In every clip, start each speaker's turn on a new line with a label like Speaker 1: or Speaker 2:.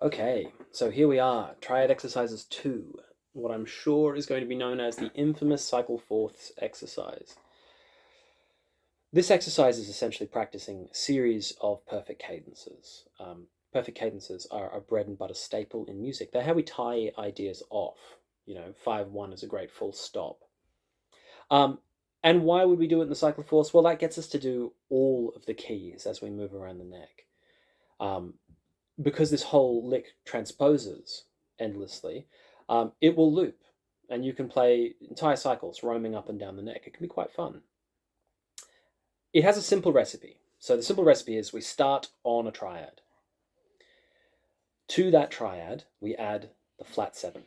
Speaker 1: Okay, so here we are, Triad Exercises 2, what I'm sure is going to be known as the infamous cycle fourths exercise. This exercise is essentially practicing a series of perfect cadences. Perfect cadences are a bread and butter staple in music. They're how we tie ideas off. 5-1 is a great full stop. Um, and why would we do it in the cycle fourths? Well, that gets us to do all of the keys as we move around the neck. Um, because this whole lick transposes endlessly, it will loop, and you can play entire cycles roaming up and down the neck. It can be quite fun. It has a simple recipe. So the simple recipe is we start on a triad. To that triad, we add the flat 7.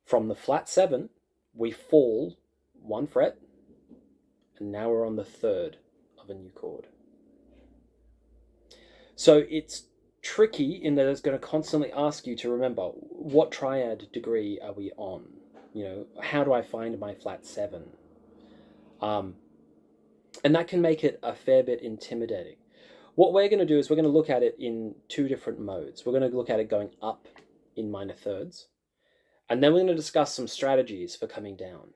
Speaker 1: From the flat 7, we fall 1 fret, and now we're on the third of a new chord. So it's tricky in that it's going to constantly ask you to remember what triad degree are we on? How do I find my flat 7? And that can make it a fair bit intimidating. What we're going to do is we're going to look at it in two different modes. We're going to look at it going up in minor thirds, and then we're going to discuss some strategies for coming down.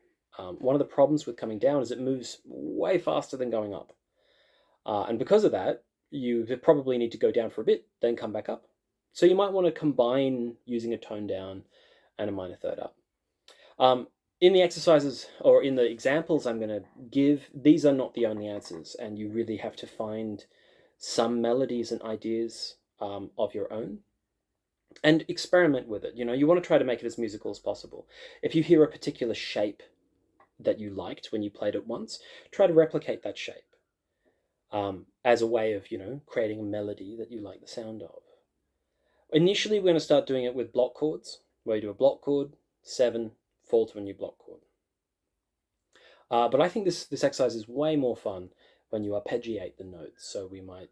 Speaker 1: One of the problems with coming down is it moves way faster than going up. And because of that, you probably need to go down for a bit, then come back up. So you might want to combine using a tone down and a minor third up. In the exercises, or in the examples I'm going to give, these are not the only answers, and you really have to find some melodies and ideas of your own and experiment with it. You want to try to make it as musical as possible. If you hear a particular shape that you liked when you played it once, try to replicate that shape as a way of, creating a melody that you like the sound of. Initially, we're going to start doing it with block chords, where you do a block chord, 7, fall to a new block chord. But I think this exercise is way more fun when you arpeggiate the notes. So we might,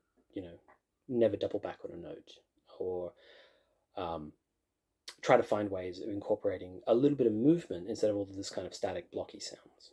Speaker 1: never double back on a note, or try to find ways of incorporating a little bit of movement instead of all of this kind of static blocky sounds.